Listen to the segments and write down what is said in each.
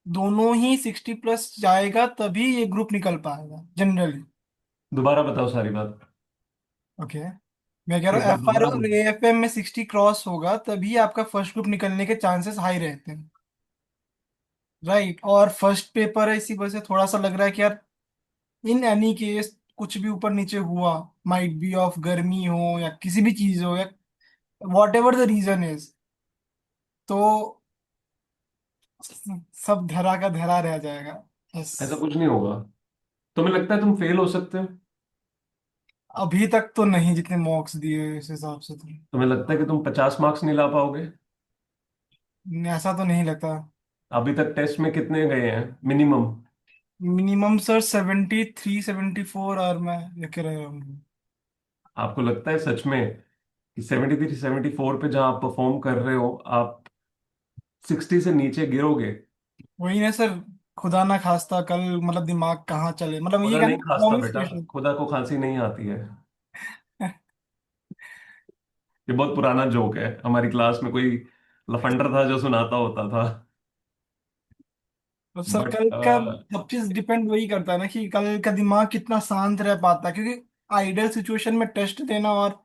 दोनों ही 60+ जाएगा तभी ये ग्रुप निकल पाएगा जनरली। दोबारा बताओ सारी बात। ओके, मैं कह रहा एक हूँ बार एफ आर दोबारा और बोलो। एएफएम में 60 क्रॉस होगा तभी आपका फर्स्ट ग्रुप निकलने के चांसेस हाई रहते हैं। राइट, और फर्स्ट पेपर है इसी वजह से थोड़ा सा लग रहा है कि यार इन एनी केस कुछ भी ऊपर नीचे हुआ, माइट बी ऑफ गर्मी हो या किसी भी चीज हो या whatever the reason is, तो सब धरा का धरा रह जाएगा। बस। ऐसा कुछ नहीं होगा। तुम्हें लगता है तुम फेल हो सकते हो? अभी तक तो नहीं, जितने मॉक्स दिए इस हिसाब से तो तुम्हें लगता है कि तुम 50 मार्क्स नहीं ला पाओगे? ऐसा तो नहीं लगता। अभी तक टेस्ट में कितने गए हैं मिनिमम? मिनिमम सर 73 74, और मैं ये कह रहा हूँ। आपको लगता है सच में कि 73 74 पे जहां आप परफॉर्म कर रहे हो, आप 60 से नीचे गिरोगे? वही ना सर, खुदा ना खास्ता कल मतलब दिमाग कहाँ चले, मतलब ये खुदा कहना नहीं खांसता कॉमन बेटा, सिचुएशन। खुदा को खांसी नहीं आती है। ये बहुत पुराना जोक है, हमारी क्लास में कोई लफंडर था जो सुनाता होता था। तो सर बट कल का सब चीज डिपेंड वही करता है ना कि कल का दिमाग कितना शांत रह पाता है, क्योंकि आइडियल सिचुएशन में टेस्ट देना और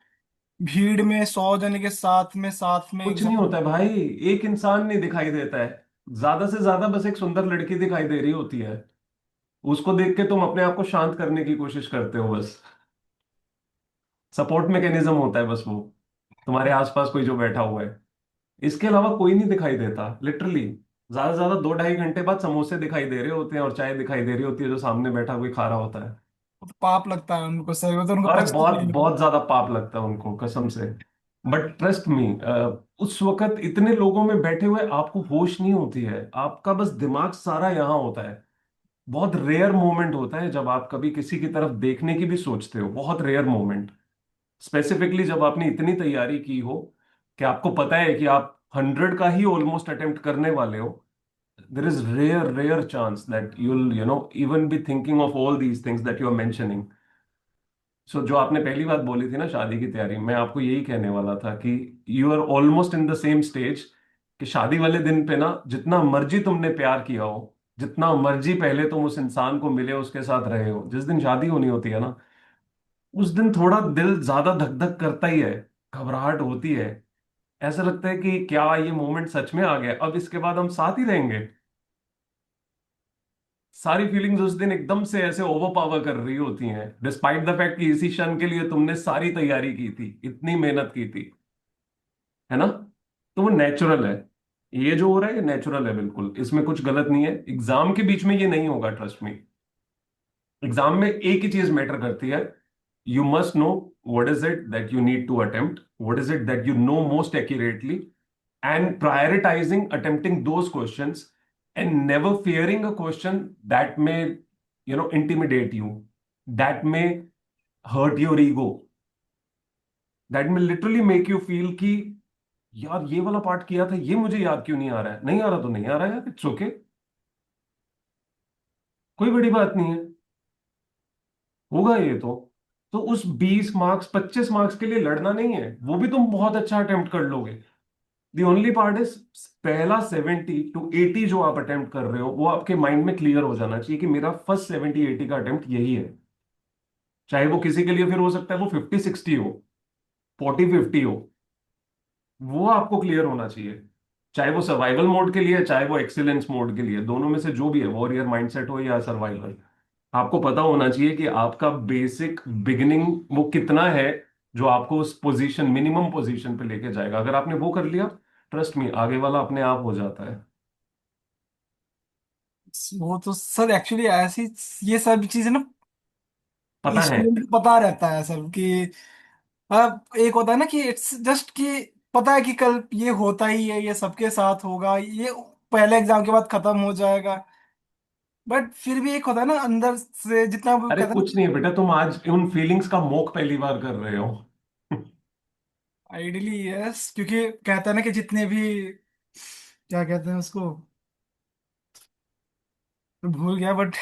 भीड़ में 100 जने के साथ में कुछ नहीं एग्जाम। होता है भाई, एक इंसान नहीं दिखाई देता है। ज्यादा से ज्यादा बस एक सुंदर लड़की दिखाई दे रही होती है। उसको देख के तुम अपने आप को शांत करने की कोशिश करते हो बस। सपोर्ट मैकेनिज्म होता है बस वो, तुम्हारे आसपास कोई जो बैठा हुआ है। इसके अलावा कोई नहीं दिखाई देता लिटरली। ज्यादा से ज्यादा 2 ढाई घंटे बाद समोसे दिखाई दे रहे होते हैं और चाय दिखाई दे रही होती है जो सामने बैठा कोई खा रहा होता है। पाप लगता है उनको सर, वो तो उनको अरे पछता बहुत नहीं है। बहुत ज्यादा पाप लगता है उनको कसम से। बट ट्रस्ट मी, उस वक्त इतने लोगों में बैठे हुए आपको होश नहीं होती है, आपका बस दिमाग सारा यहाँ होता है। बहुत रेयर मोमेंट होता है जब आप कभी किसी की तरफ देखने की भी सोचते हो, बहुत रेयर मोमेंट। स्पेसिफिकली जब आपने इतनी तैयारी की हो कि आपको पता है कि आप 100 का ही ऑलमोस्ट अटेम्प्ट करने वाले हो, there is rare chance that you'll even be thinking of all these things that you are mentioning. सो जो आपने पहली बात बोली थी ना, शादी की तैयारी, मैं आपको यही कहने वाला था कि you are almost in the same stage. कि शादी वाले दिन पे ना जितना मर्जी तुमने प्यार किया हो, जितना मर्जी पहले तुम उस इंसान को मिले, उसके साथ रहे हो, जिस दिन शादी होनी होती है ना, उस दिन थोड़ा दिल ज्यादा धक धक करता ही है। घबराहट होती है। ऐसा लगता है कि क्या ये मोमेंट सच में आ गया, अब इसके बाद हम साथ ही रहेंगे। सारी फीलिंग्स उस दिन एकदम से ऐसे ओवर पावर कर रही होती हैं, डिस्पाइट द फैक्ट कि इसी क्षण के लिए तुमने सारी तैयारी की थी, इतनी मेहनत की थी। है ना? तो वो नेचुरल है। ये जो हो रहा है ये नेचुरल है, बिल्कुल इसमें कुछ गलत नहीं है। एग्जाम के बीच में ये नहीं होगा, ट्रस्ट मी। एग्जाम में एक ही चीज मैटर करती है। You must know what is it that you need to attempt, what is it that you know most accurately, and prioritizing attempting those questions, and never fearing a question that may intimidate you, that may hurt your ego, that may literally make you feel कि यार ये वाला part किया था, ये मुझे याद क्यों नहीं आ रहा है। नहीं आ रहा तो नहीं आ रहा है यार, इट्स ओके। कोई बड़ी बात नहीं है, होगा ये तो उस 20 मार्क्स 25 मार्क्स के लिए लड़ना नहीं है, वो भी तुम बहुत अच्छा अटेम्प्ट कर लोगे। दी ओनली पार्ट इज, पहला 70 to 80 जो आप अटेम्प्ट कर रहे हो वो आपके माइंड में क्लियर हो जाना चाहिए कि मेरा फर्स्ट 70 80 का अटेम्प्ट यही है। चाहे वो किसी के लिए फिर हो सकता है वो 50 60 हो, 40 50 हो, वो आपको क्लियर होना चाहिए। चाहे वो सर्वाइवल मोड के लिए, चाहे वो एक्सीलेंस मोड के लिए, दोनों में से जो भी है, वॉरियर माइंडसेट हो या सर्वाइवल, आपको पता होना चाहिए कि आपका बेसिक बिगिनिंग वो कितना है, जो आपको उस पोजीशन, मिनिमम पोजीशन पे लेके जाएगा। अगर आपने वो कर लिया, ट्रस्ट मी, आगे वाला अपने आप हो जाता है। वो तो सर एक्चुअली ऐसी ये सब चीजें ना पता है। स्टूडेंट को पता रहता है सर कि एक होता है ना कि इट्स जस्ट कि पता है कि कल ये होता ही है, ये सबके साथ होगा, ये पहले एग्जाम के बाद खत्म हो जाएगा। बट फिर भी एक होता है ना अंदर से, जितना वो अरे कहते हैं कुछ नहीं है बेटा, तुम आज उन फीलिंग्स का मोक पहली बार कर रहे हो। आइडियली यस, क्योंकि कहता है ना कि जितने भी क्या कहते हैं उसको, मैं भूल गया बट।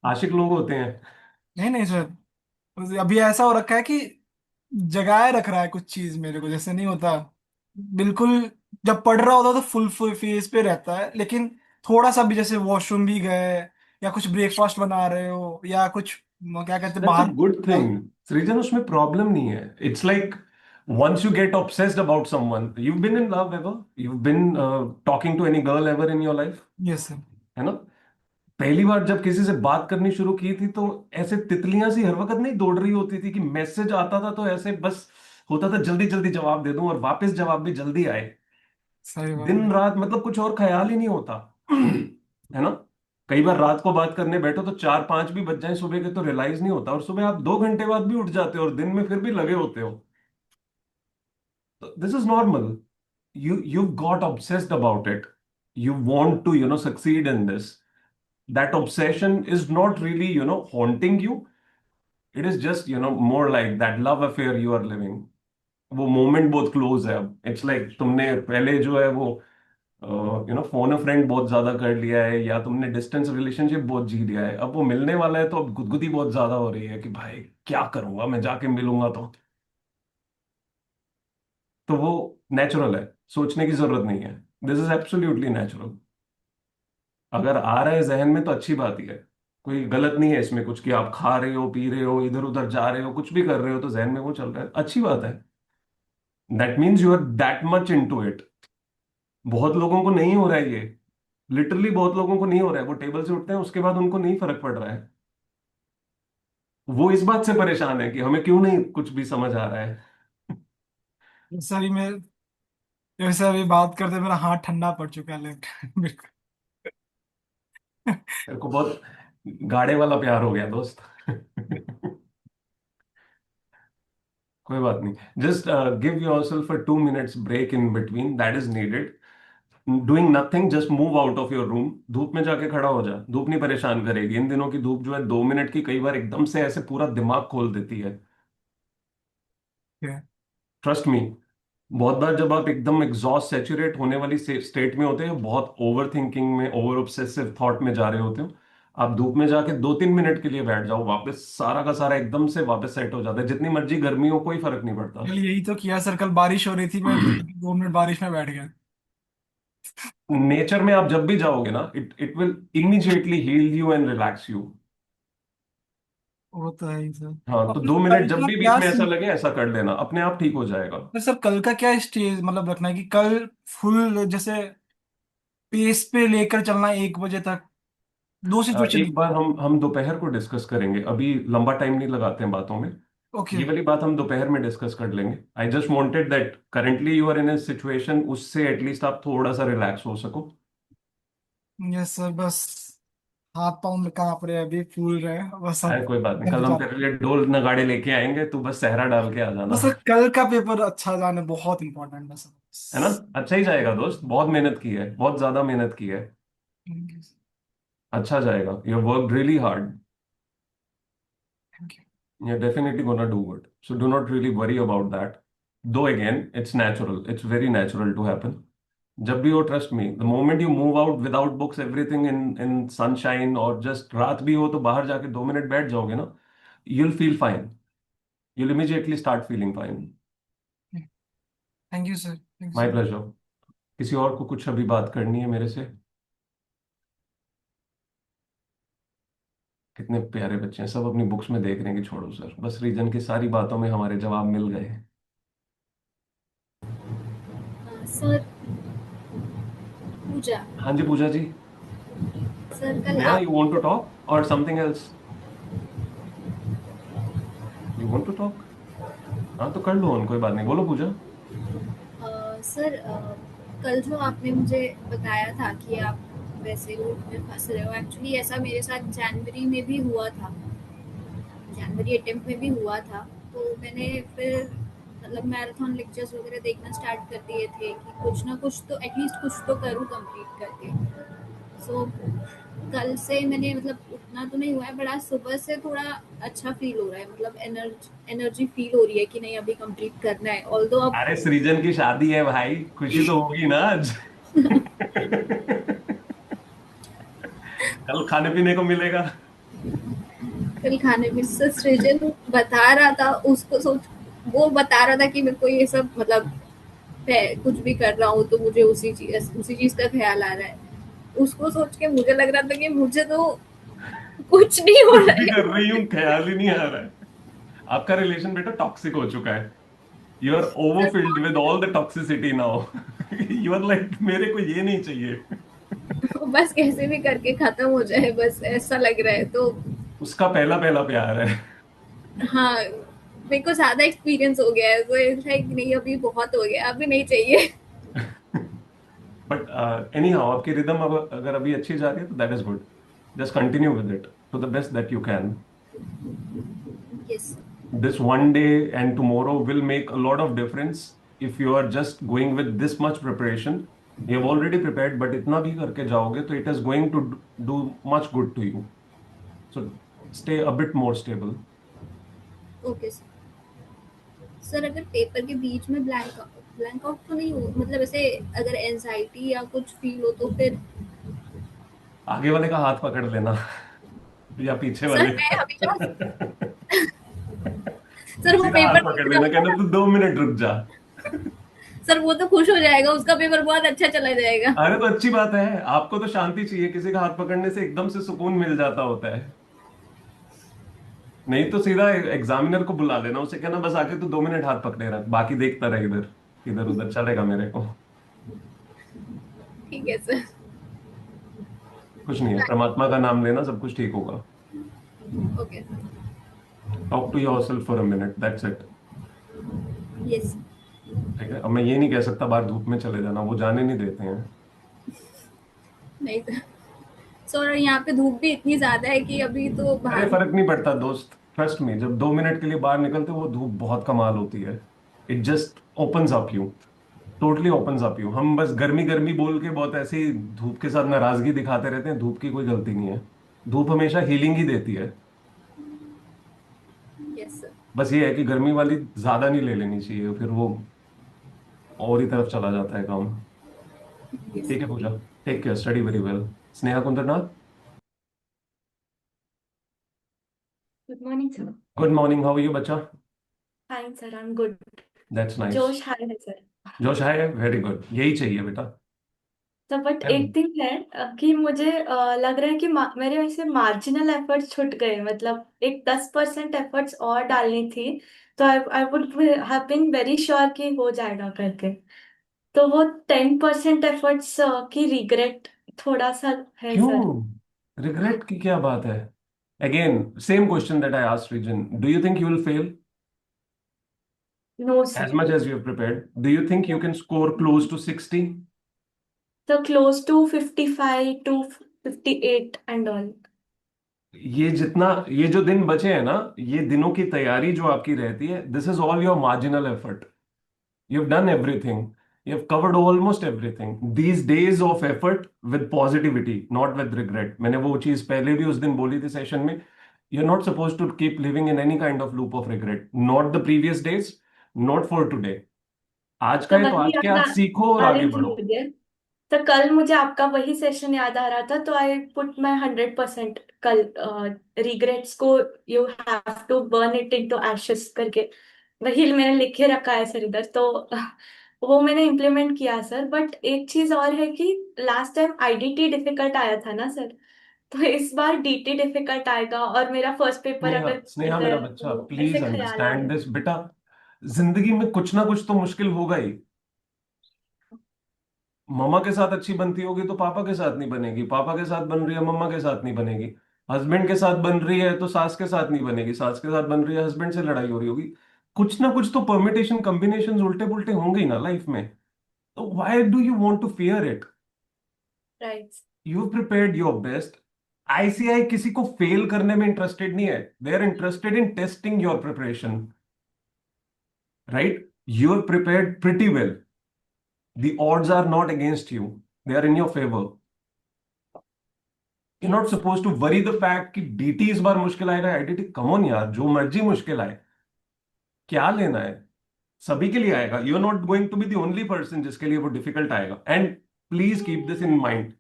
आशिक लोग होते हैं। नहीं नहीं सर, अभी ऐसा हो रखा है कि जगाए रख रहा है कुछ चीज मेरे को, जैसे नहीं होता बिल्कुल। जब पढ़ रहा होता तो फुल फुल फेस पे रहता है, लेकिन थोड़ा सा भी, जैसे वॉशरूम भी गए या कुछ ब्रेकफास्ट बना रहे हो या कुछ क्या कहते हैं दैट्स अ बाहर गुड चल। थिंग सृजन, उसमें प्रॉब्लम नहीं है। It's like once you get obsessed about someone, you've been in love ever, you've been talking to any girl ever in your life, yes sir. है ना? पहली बार जब किसी से बात करनी शुरू की थी तो ऐसे तितलियां सी हर वक्त नहीं दौड़ रही होती थी कि मैसेज आता था तो ऐसे बस होता था जल्दी जल्दी जवाब दे दूं और वापस जवाब भी जल्दी आए। सही बात दिन है। रात मतलब कुछ और ख्याल ही नहीं होता। है ना? कई बार रात को बात करने बैठो तो 4-5 भी बज जाए सुबह के तो रियलाइज नहीं होता, और सुबह आप 2 घंटे बाद भी उठ जाते हो और दिन में फिर भी लगे होते हो। This is normal. you've got obsessed about it. You want to succeed in this. That obsession is not really haunting you. It is just more like that love affair you are living. वो moment बहुत close है अब। It's like तुमने पहले जो है वो phone अ friend बहुत ज्यादा कर लिया है, या तुमने डिस्टेंस रिलेशनशिप बहुत जी लिया है, अब वो मिलने वाला है तो अब गुदगुदी बहुत ज्यादा हो रही है कि भाई क्या करूंगा मैं जाके मिलूंगा तो वो नेचुरल है। सोचने की जरूरत नहीं है। This is absolutely natural. अगर आ रहा है जहन में तो अच्छी बात ही है। कोई गलत नहीं है इसमें कुछ कि आप खा रहे हो पी रहे हो इधर उधर जा रहे हो कुछ भी कर रहे हो तो जहन में वो चल रहा है, अच्छी बात है। That means you are that much into it. बहुत लोगों को नहीं हो रहा है ये। लिटरली बहुत लोगों को नहीं हो रहा है। वो टेबल से उठते हैं उसके बाद उनको नहीं फर्क पड़ रहा है। वो इस बात से परेशान है कि हमें क्यों नहीं कुछ भी समझ आ रहा है। सर ही मैं, जैसे अभी बात करते मेरा हाथ ठंडा पड़ चुका है लेफ्ट बिल्कुल। मेरे को बहुत गाड़े वाला प्यार हो गया दोस्त। कोई बात नहीं। Just give yourself a 2 minutes break in between, that is needed. Doing nothing, just move out of your room. धूप में जाके खड़ा हो जा, धूप नहीं परेशान करेगी। इन दिनों की धूप जो है 2 मिनट की कई बार एकदम से ऐसे पूरा दिमाग खोल देती है। Trust me. बहुत बार जब आप एकदम एग्जॉस्ट सैचुरेट होने वाली स्टेट में होते हो, बहुत ओवर थिंकिंग में ओवर ऑब्सेसिव थॉट में जा रहे होते हो, आप धूप में जाके 2-3 मिनट के लिए बैठ जाओ, वापस सारा का सारा एकदम से वापस सेट हो जाता है। जितनी मर्जी गर्मी हो कोई फर्क नहीं पड़ता। कल यही तो किया सर, कल बारिश हो रही थी, मैं 2 मिनट बारिश में बैठ गया। नेचर में आप जब भी जाओगे ना, it it will immediately heal you and relax you. वो तो है ही सर। हाँ, और तो फिर 2 मिनट कल जब का भी बीच क्या में ऐसा लगे ऐसा कर लेना, अपने आप ठीक हो जाएगा। फिर सर कल का क्या स्टेज मतलब रखना है कि कल फुल जैसे पेस पे लेकर चलना है 1 बजे तक, दो सिचुएशन। एक बार हम दोपहर को डिस्कस करेंगे, अभी लंबा टाइम नहीं लगाते हैं बातों में। ओके। ये वाली बात हम दोपहर में डिस्कस कर लेंगे। I just wanted that currently you are in a situation, उससे एटलीस्ट आप थोड़ा सा रिलैक्स हो सको। यस सर, बस हाथ पाँव में कांप रहे हैं, अभी फूल रहे हैं बस अरे अब। कोई बात नहीं, बन कल हम जाता तेरे है। लिए ढोल नगाड़े लेके आएंगे, तू बस सहरा डाल के आ जाना। बस सर कल का पेपर अच्छा जाना बहुत इंपॉर्टेंट है है ना? सर। अच्छा ही जाएगा दोस्त, बहुत मेहनत की है, बहुत ज्यादा मेहनत की है। Thank you. अच्छा जाएगा, you work really hard. Thank you. You're definitely gonna do good. So do not really worry about that. Though again, it's natural. It's very natural to happen. जब भी हो, trust me, the moment you move out without books, everything in sunshine और just रात भी हो तो बाहर जाके 2 मिनट बैठ जाओगे ना, you'll feel fine. You'll immediately start feeling fine. Thank you sir, thank you My sir. pleasure. किसी और को कुछ अभी बात करनी है मेरे से? कितने प्यारे बच्चे हैं, सब अपनी बुक्स में देख रहे हैं कि छोड़ो सर, बस रीजन की सारी बातों में हमारे जवाब मिल गए। सर पूजा। हाँ जी पूजा जी। सर कल Yeah, आप you want to talk or something else? You want to talk? हाँ तो कर लो ऑन, कोई बात नहीं, बोलो पूजा। सर कल जो आपने मुझे बताया था कि आप वैसे लूप में फंस रहे हो, एक्चुअली ऐसा मेरे साथ जनवरी में भी हुआ था। जनवरी अटेम्प्ट में भी हुआ था। तो मैंने फिर मतलब मैराथन लेक्चर्स वगैरह देखना स्टार्ट कर दिए थे कि कुछ ना कुछ तो एटलीस्ट कुछ तो करूँ कंप्लीट करके। सो कल से मैंने मतलब उतना तो नहीं हुआ है, बट आज सुबह से थोड़ा अच्छा फील हो रहा है, मतलब एनर्जी फील हो रही है कि नहीं अभी कंप्लीट करना है, ऑल्दो अब अरे सृजन की शादी है भाई, खुशी तो होगी ना आज। कल खाने पीने को मिलेगा। कल खाने में से सृजन बता रहा था, उसको सोच वो बता रहा था कि मेरे को ये सब मतलब कुछ भी कर रहा हूँ तो मुझे उसी चीज का ख्याल आ रहा है। उसको सोच के मुझे लग रहा था कि मुझे तो कुछ नहीं हो कुछ रहा भी है। कर रही हूँ, ख्याल ही नहीं आ रहा है। आपका रिलेशन बेटा टॉक्सिक हो चुका है। You are overfilled with all the toxicity now. You are like मेरे को ये नहीं चाहिए। बस कैसे भी करके खत्म हो जाए, बस ऐसा लग रहा है तो। उसका पहला पहला प्यार है। हाँ, मेरे को ज्यादा एक्सपीरियंस हो गया है तो लाइक नहीं, अभी बहुत हो गया, अभी नहीं चाहिए। बट एनी हाउ आपकी रिदम अब अगर अभी अच्छी जा रही है तो that is good. Just continue with it to the best that you can. Yes. This one day and tomorrow will make a lot of difference if you are just going with this much preparation. You have already prepared, but इतना भी करके जाओगे तो it is going to do much good to you. So stay a bit more stable. Okay sir. Sir अगर paper के बीच में blank out तो नहीं हो, मतलब ऐसे अगर एनजाइटी या कुछ फील हो तो फिर। आगे वाले का हाथ पकड़ लेना या पीछे सर वाले मैं का। हमेशा, सर वो सीधा हाथ पेपर पकड़ देख लेना, रहा कहना था। तू 2 मिनट रुक जा। सर वो तो खुश हो जाएगा, उसका पेपर बहुत अच्छा चला जाएगा। अरे तो अच्छी बात है, आपको तो शांति चाहिए, किसी का हाथ पकड़ने से एकदम से सुकून मिल जाता होता है। नहीं तो सीधा एग्जामिनर को बुला लेना, उसे कहना बस आके तू 2 मिनट हाथ पकड़े रहा, बाकी देखता रहे इधर इधर उधर चलेगा मेरे को। ठीक है सर। कुछ नहीं है, परमात्मा का नाम लेना, सब कुछ ठीक होगा। Okay. Talk to yourself for a minute, that's it. Yes. ठीक है, अब मैं ये नहीं कह सकता बाहर धूप में चले जाना, वो जाने नहीं देते हैं। नहीं सर। सर यहाँ पे धूप भी इतनी ज्यादा है कि अभी तो अरे बाहर। फर्क नहीं पड़ता दोस्त, ट्रस्ट मी, जब 2 मिनट के लिए बाहर निकलते हो वो धूप बहुत कमाल होती है। It just opens up you, totally opens up you. हम बस गर्मी गर्मी बोल के बहुत ऐसे ही धूप के साथ नाराजगी दिखाते रहते हैं, धूप की कोई गलती नहीं है। धूप हमेशा हीलिंग ही देती है। Yes sir. बस ये है कि गर्मी वाली ज्यादा नहीं ले लेनी चाहिए, फिर वो और ही तरफ चला जाता है काम। यस। ठीक है Pooja, take care, study very well. Sneha Kundarnath, Good morning, sir. Good morning, how are you बच्चा? Fine, sir. I'm good. That's nice. जोश हाय है सर। जोश है, वेरी गुड, यही चाहिए बेटा। तो बट Tell एक me. थिंग है कि मुझे लग रहा है कि मेरे वैसे मार्जिनल एफर्ट्स छूट गए, मतलब एक 10% एफर्ट्स और डालनी थी। तो I would have been very sure कि हो जाएगा करके। तो वो 10% एफर्ट्स की रिग्रेट थोड़ा सा है सर। क्यों रिग्रेट की क्या बात है? Again same question that I asked reason, do you think you will fail no as sir. much as you have prepared? Do you think you can score close to 60? तो close to 55 to 58 and all. ये जितना, ये जो दिन बचे हैं ना, ये दिनों की तैयारी जो आपकी रहती है, this is all your marginal effort. You've done everything. You've covered almost everything. These days of effort with positivity, not with regret. मैंने वो चीज पहले भी उस दिन बोली थी सेशन में। You're not supposed to keep living in any kind of loop of regret. Not the previous days, not for today. आज का तो है तो वही आज के याद आज सीखो और आ आगे रही थी बढ़ो। मुझे। तो कल मुझे आपका वही सेशन याद आ रहा था, तो आई पुट माई 100% कल रिग्रेट्स को, you have to burn it into ashes करके वही मैंने लिखे रखा है सर इधर। तो वो मैंने इम्प्लीमेंट किया सर। बट एक चीज और है कि लास्ट टाइम आईडीटी डिफिकल्ट आया था ना सर, तो इस बार डीटी डिफिकल्ट आएगा और मेरा फर्स्ट पेपर स्नेहा, अगर स्नेहा है मेरा बच्चा, तो ऐसे प्लीज ख्याल आ रहे अंडरस्टैंड हैं। दिस बेटा। जिंदगी में कुछ ना कुछ तो मुश्किल होगा ही। मम्मा के साथ अच्छी बनती होगी तो पापा के साथ नहीं बनेगी, पापा के साथ बन रही है मम्मा के साथ नहीं बनेगी, हस्बैंड के साथ बन रही है तो सास के साथ नहीं बनेगी, सास के साथ बन रही है हस्बैंड से लड़ाई हो रही होगी। कुछ ना कुछ तो परमिटेशन कॉम्बिनेशन उल्टे पुल्टे होंगे ही ना लाइफ में। तो why do you want to fear it? Right. You prepared your best. ICAI किसी को फेल करने में इंटरेस्टेड नहीं है, they are interested in testing your preparation, right? You are prepared pretty well, the odds are not against you, they are in your favor. You're not yes. supposed to worry the fact कि DT इस बार मुश्किल आएगा, IDT come on यार, जो मर्जी मुश्किल आए, क्या लेना है, सभी के लिए आएगा। You are not going to be the only person जिसके लिए वो डिफिकल्ट आएगा। And please keep this in mind,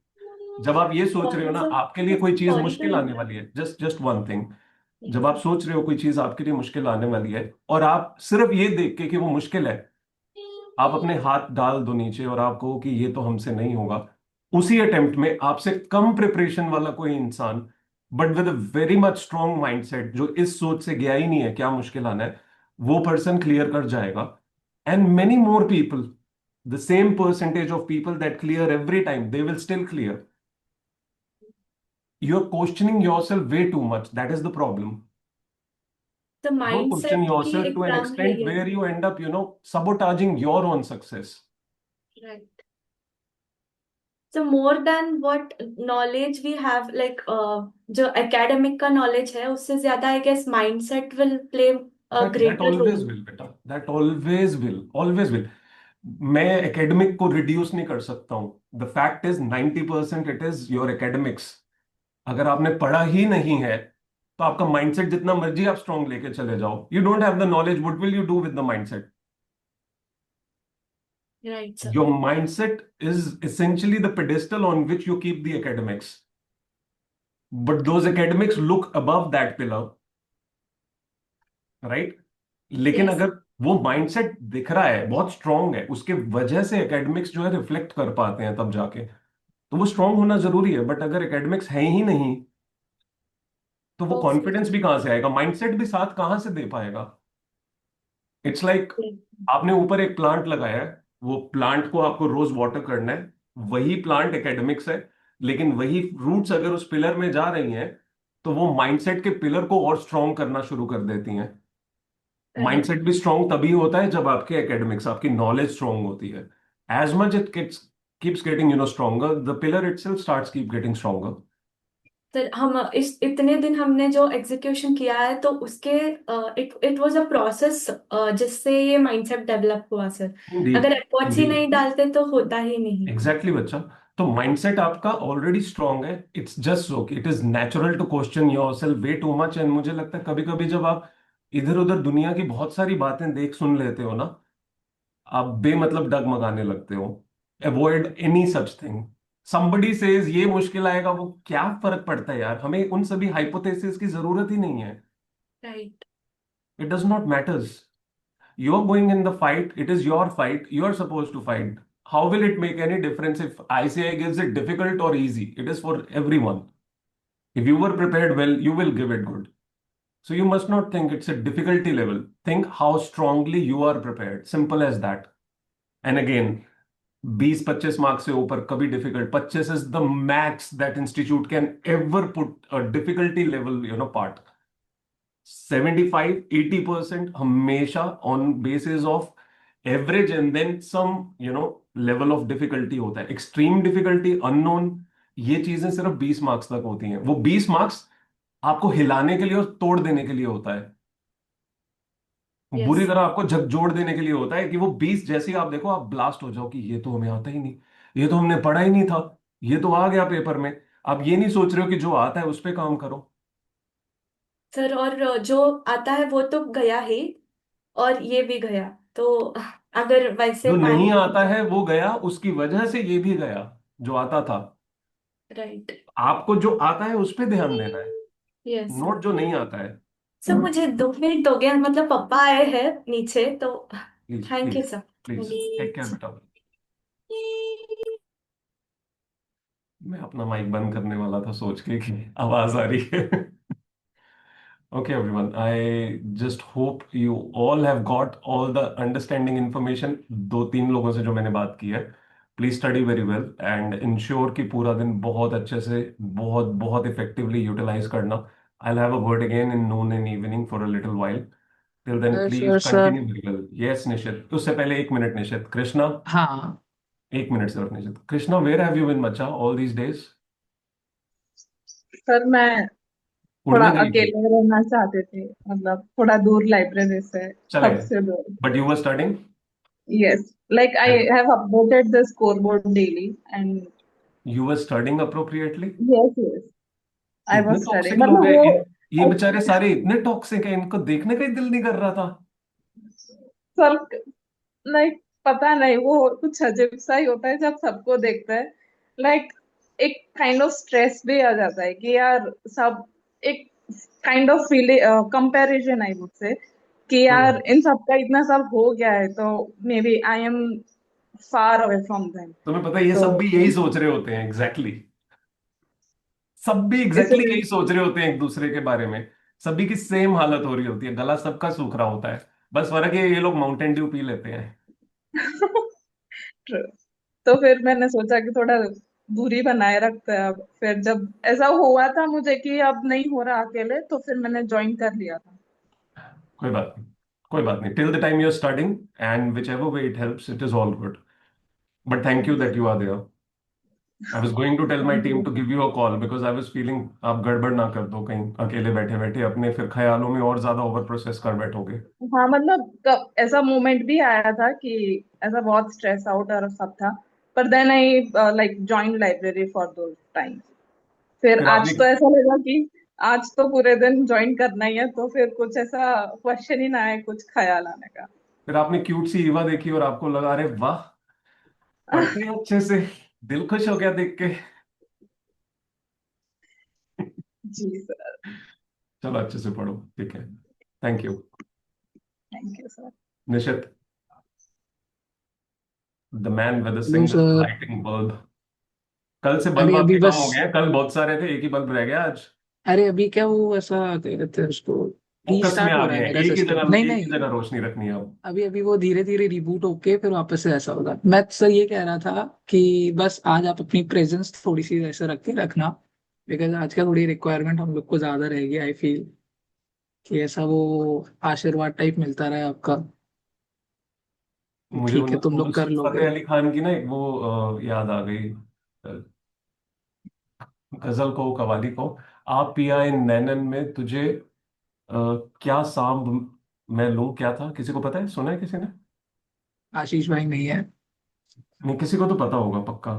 जब आप ये सोच रहे हो सॉरी ना सर। आपके लिए कोई चीज सॉरी टू मुश्किल आने वाली इंटरप्ट। है, जस्ट जस्ट वन थिंग, जब आप सोच रहे हो कोई चीज आपके लिए मुश्किल आने वाली है और आप सिर्फ ये देख के कि वो मुश्किल है, आप अपने हाथ डाल दो नीचे और आप कहो कि ये तो हमसे नहीं होगा, उसी अटेम्प्ट में आपसे कम प्रिपरेशन वाला कोई इंसान, but with a very much strong mindset, जो इस सोच से गया ही नहीं है क्या मुश्किल आना है, वो पर्सन क्लियर कर जाएगा. And many more people, the same percentage of people that clear every time, they will still clear. You are questioning yourself way too much, that is the problem. तो Don't question mindset की yourself to an exam है extent ये. where you end up, sabotaging your own success. Right. So more than what knowledge we have, like जो academic का knowledge है उससे ज्यादा I guess mindset will play a That greater always role. will, बेटा. That always will, always will. मैं academic को reduce नहीं कर सकता हूं. The fact is 90% it is your academics. अगर आपने पढ़ा ही नहीं है, तो आपका माइंडसेट जितना मर्जी आप स्ट्रांग लेके चले जाओ, you don't have the knowledge, what will you do with the mindset? Right, sir. Your mindset is essentially the pedestal on which you keep the academics. But those academics look above that pillar, right? लेकिन Yes. अगर वो mindset दिख रहा है, बहुत strong है, उसके वजह से एकेडमिक्स जो है रिफ्लेक्ट कर पाते हैं तब जाके, तो वो स्ट्रांग होना जरूरी है. बट अगर एकेडमिक्स है ही नहीं, तो वो तो फिर कॉन्फिडेंस भी कहां से आएगा, माइंडसेट भी साथ कहां से दे पाएगा? इट्स लाइक आपने ऊपर एक प्लांट लगाया है, वो प्लांट को आपको रोज वाटर करना है, वही प्लांट एकेडमिक्स है. लेकिन वही रूट्स अगर उस पिलर में जा रही हैं, तो वो माइंडसेट के पिलर को और स्ट्रांग करना शुरू कर देती हैं. राइट. माइंडसेट भी स्ट्रांग तभी होता है जब आपके एकेडमिक्स, आपकी नॉलेज स्ट्रांग होती है. As much it keeps getting stronger, the pillar itself starts keep getting stronger. Sir हम इस इतने दिन हमने जो एग्जीक्यूशन किया है तो उसके it it was a process जिससे ये माइंडसेट डेवलप हुआ सर. इंडीड. अगर एफर्ट्स ही नहीं डालते तो होता ही नहीं. एग्जैक्टली बच्चा. तो माइंडसेट आपका ऑलरेडी स्ट्रांग है. It's just okay, it is natural to question yourself way too much. And मुझे लगता है कभी कभी जब आप इधर उधर दुनिया की बहुत सारी बातें देख सुन लेते हो ना, आप बेमतलब डगमगाने लगते हो. Avoid any such thing. somebody says ये मुश्किल आएगा, वो क्या फर्क पड़ता है यार, हमें उन सभी हाइपोथेसिस की जरूरत ही नहीं है. Right. It does not matters. You're going in the fight. It is your fight. You're supposed to fight. How will it make any difference if ICI gives it difficult or easy? It is for everyone. If you were prepared well, you will give it good. So you must not think it's a difficulty level. Think how strongly you are prepared. Simple as that. And again, 20-25 marks से ऊपर कभी difficult. 25 is the max that institute can ever put a difficulty level, part. 75-80% हमेशा on basis of average and then some level of difficulty होता है. Extreme difficulty, unknown, ये चीजें सिर्फ 20 marks तक होती हैं. वो 20 मार्क्स आपको हिलाने के लिए और तोड़ देने के लिए होता है. बुरी यस. तरह आपको झकझोर देने के लिए होता है, कि वो 20 जैसे ही आप देखो, आप ब्लास्ट हो जाओ कि ये तो हमें आता ही नहीं, ये तो हमने पढ़ा ही नहीं था, ये तो आ गया पेपर में. आप ये नहीं सोच रहे हो कि जो आता है उस पर काम करो. सर और जो आता है वो तो गया ही और ये भी गया. तो अगर वैसे जो नहीं पैनिक. आता है वो गया, उसकी वजह से ये भी गया जो आता था. राइट. आपको जो आता है उस पे ध्यान देना है, यस सर. नोट जो नहीं आता है. सर मुझे 2 मिनट हो गया, मतलब पापा आए हैं नीचे तो. Please thank you please sir. Please take care बेटा. मैं अपना माइक बंद करने वाला था सोच के कि आवाज आ रही है. Okay, everyone. I just hope you all have got all the understanding information. 2-3 लोगों से जो मैंने बात की है, please study very well and ensure कि पूरा दिन बहुत अच्छे से, बहुत बहुत इफेक्टिवली यूटिलाइज करना. I'll have a word again in noon and evening for a little while. Till then, please sure sir. continue very well. Yes, निशित. उससे पहले 1 मिनट निशित. कृष्णा, हाँ 1 मिनट सिर्फ Nishit. Krishna, where have you been बच्चा all these days? सर, मैं थोड़ा उड़ने गई थी? अकेले रहना चाहते थे, मतलब थोड़ा दूर, लाइब्रेरी से, चले. सबसे दूर. But you were studying? Yes, like I And have updated the scoreboard daily and. you were studying appropriately? Yes yes, I इतने वाज स्टडी, टॉक्सिक लोग मतलब हैं वो. ये बेचारे सारे इतने टॉक्सिक हैं, इनको देखने का ही दिल नहीं कर रहा था. सर, लाइक पता नहीं, वो कुछ अजीब सा ही होता है जब सबको देखता है. लाइक एक काइंड ऑफ स्ट्रेस भी आ जाता है कि यार सब, एक kind of feeling, comparison I would say, कि यार हम्म. इन सबका इतना सब हो गया है तो maybe I am far away from them. तुम्हें पता है ये तो सब भी यही सोच रहे होते हैं एग्जैक्टली सब भी एग्जैक्टली इसलिए यही सोच रहे होते हैं एक दूसरे के बारे में। सभी की सेम हालत हो रही होती है, गला सबका सूख रहा होता है। बस फर्क है ये लोग माउंटेन ड्यू पी लेते हैं। तो फिर मैंने सोचा कि थोड़ा दूरी बनाए रखते हैं। अब फिर जब ऐसा हुआ था मुझे कि अब नहीं हो रहा अकेले, तो फिर मैंने ज्वाइन कर लिया था। कोई बात नहीं, कोई बात नहीं, till the time you are studying and whichever way it helps it is all good. But thank you that you are there. I was going to tell my thank team you. To give you a call because I was feeling आप गड़बड़ ना कर दो कहीं अकेले बैठे बैठे अपने फिर ख्यालों में और ज्यादा ओवर प्रोसेस कर बैठोगे। हाँ मतलब ऐसा मोमेंट भी आया था कि ऐसा बहुत स्ट्रेस आउट और सब था। पर then I like join library for दो टाइम। फिर फिर आपने आज तो ऐसा लगा कि आज तो पूरे दिन ज्वाइन करना ही है, तो फिर कुछ ऐसा क्वेश्चन ही ना आए कुछ ख्याल आने का। फिर आपने क्यूट सी ईवा देखी और आपको लगा अरे वाह, पढ़ते हैं अच्छे से, दिल खुश हो गया देख के। जी सर। चलो अच्छे से पढ़ो, ठीक है। Thank you. Thank you sir. Nishit, the man with the hello single sir. Lighting bulb. कल से बल्ब अरे अभी आपके कम बस। हो गए हैं, कल बहुत सारे थे, एक ही बल्ब रह गया आज। अरे अभी क्या वो ऐसा क्या कहते हैं उसको, फोकस में रीस्टार्ट आ हो रहा गए है हैं, मेरा सिस्टम। नहीं एक ही नहीं, जगह रोशनी रखनी है अब। अभी अभी वो धीरे धीरे रिबूट होके फिर वापस से ऐसा होगा। मैं सर ये कह रहा था कि बस आज आप अपनी प्रेजेंस थोड़ी सी ऐसे रख के रखना, बिकॉज आज का थोड़ी रिक्वायरमेंट हम लोग को ज्यादा रहेगी। आई फील कि ऐसा वो आशीर्वाद टाइप मिलता रहे आपका। मुझे ठीक है, तुम लोग कर नुसरत लोगे। फतेह अली खान की ना एक वो याद आ गई, गजल को कवाली को। आप पिया इन नैनन में तुझे अ, क्या सांब मैं लूं, क्या था, किसी को पता है, सुना है किसी ने? आशीष भाई नहीं है। नहीं, किसी को तो पता होगा पक्का।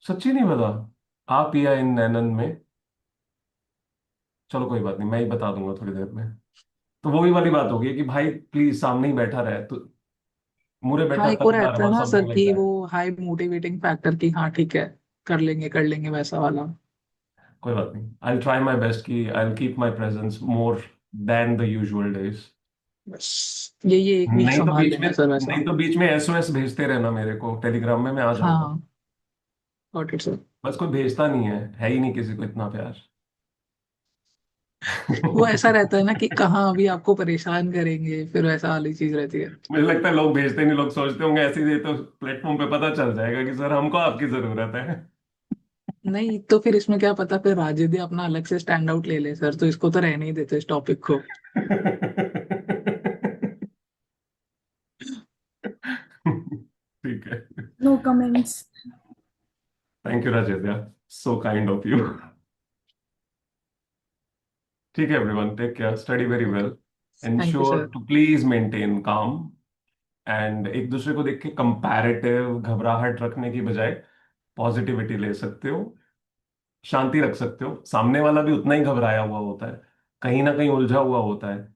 सच्ची नहीं पता? आप पिया इन नैनन में, चलो कोई बात नहीं, मैं ही बता दूंगा थोड़ी देर में। तो वही वाली बात होगी कि भाई प्लीज सामने ही बैठा रहे तो, मुरे हाँ, बैठा एक और तकदार रहता है और ना सर समथिंग लाइक कि वो दैट। हाई मोटिवेटिंग फैक्टर की, हाँ ठीक है, कर लेंगे वैसा वाला। कोई बात नहीं, आई ट्राई माई बेस्ट कि I keep my presence more than the usual days. बस ये एक वीक संभाल लेना सर वैसा। नहीं तो बीच में एसओएस भेजते रहना मेरे को टेलीग्राम में, मैं आ जाऊंगा। हाँ, गॉट इट सर। बस कोई भेजता नहीं है ही नहीं किसी को इतना प्यार। वो ऐसा रहता है ना कि कहाँ अभी आपको परेशान करेंगे, फिर वैसा वाली चीज रहती है। मुझे लगता है लोग भेजते नहीं, लोग सोचते होंगे ऐसे ही तो प्लेटफॉर्म पे पता चल जाएगा कि सर हमको आपकी जरूरत है। नहीं तो फिर इसमें क्या पता, फिर राजिद अपना अलग से स्टैंड आउट ले ले सर, तो इसको तो रहने ही देते इस टॉपिक को। ठीक है। No comments. Thank you Rajesh, so kind of you. ठीक है everyone, take care, study very well, thank you insure sir. To please maintain calm and एक दूसरे को देख के कंपैरेटिव घबराहट रखने की बजाय पॉजिटिविटी ले सकते हो, शांति रख सकते हो। सामने वाला भी उतना ही घबराया हुआ होता है, कहीं ना कहीं उलझा हुआ होता है।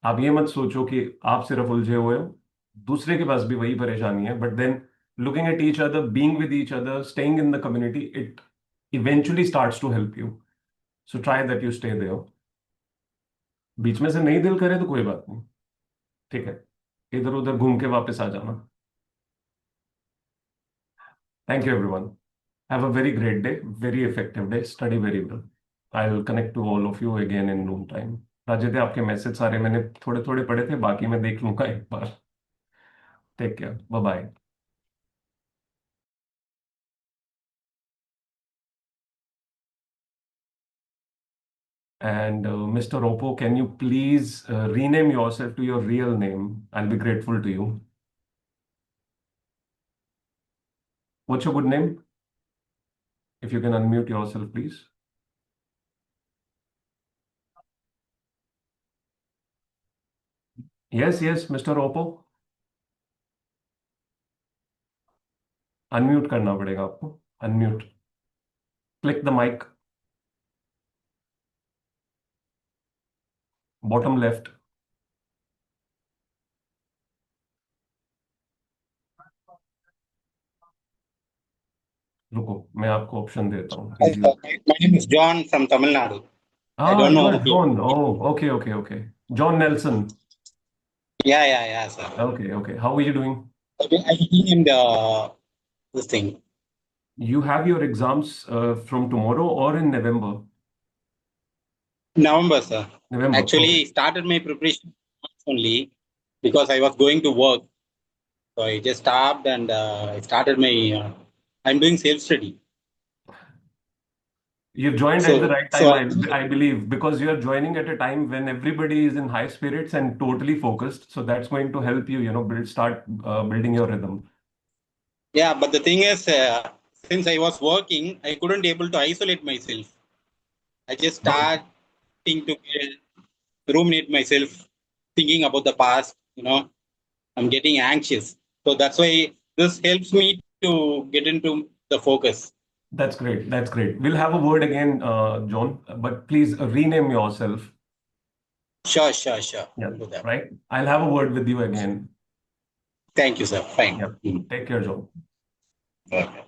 आप ये मत सोचो कि आप सिर्फ उलझे हुए हो, दूसरे के पास भी वही परेशानी है। But then looking at each other, being with each other, staying in the community, it eventually starts to help you. So try that, you stay there. बीच में से नहीं दिल करे तो कोई बात नहीं, ठीक है, इधर उधर घूम के वापस आ जाना। Thank you everyone, have a very great day, very effective day, study very well. I will connect to all of you again in noon time. Raju, आपके मैसेज सारे मैंने थोड़े थोड़े पढ़े थे, बाकी मैं देख लूंगा एक बार। Take care, bye bye. And Mr. Oppo, can you please rename yourself to your real name? I'll be grateful to you. What's your good name? If you can unmute yourself, please. Yes, yes, Mr. Oppo. Unmute करना पड़ेगा आपको. Unmute. Click the mic. Bottom left. रुको, मैं आपको option देता हूँ Hi, easy. sir. My name is John from Tamil Nadu. I हाँ, don't you know are if you. John. Oh, okay, okay, okay. John Nelson. Yeah, sir. Okay, okay. How are you doing? I renamed this thing. You have your exams from tomorrow or in November? November, sir. November. Actually, Okay. started my preparation only because I was going to work. So I just stopped and I started my. I'm doing self study. You've joined at the So right so time, I believe, because you are joining at a time when everybody is in high spirits and totally focused. So that's going to help you, start building your rhythm. yeah, but the thing is, since I was working, I couldn't able to isolate myself. I just No, starting to ruminate myself, thinking about the past. I'm getting anxious. So that's why this helps me to get into the focus. that's great. That's great. We'll have a word again, John, but please rename yourself. Sure, sure, sure. Yeah, I'll do that. right. I'll have a word with you again. Thank you, sir. Fine. Yeah. Take care, John. Okay.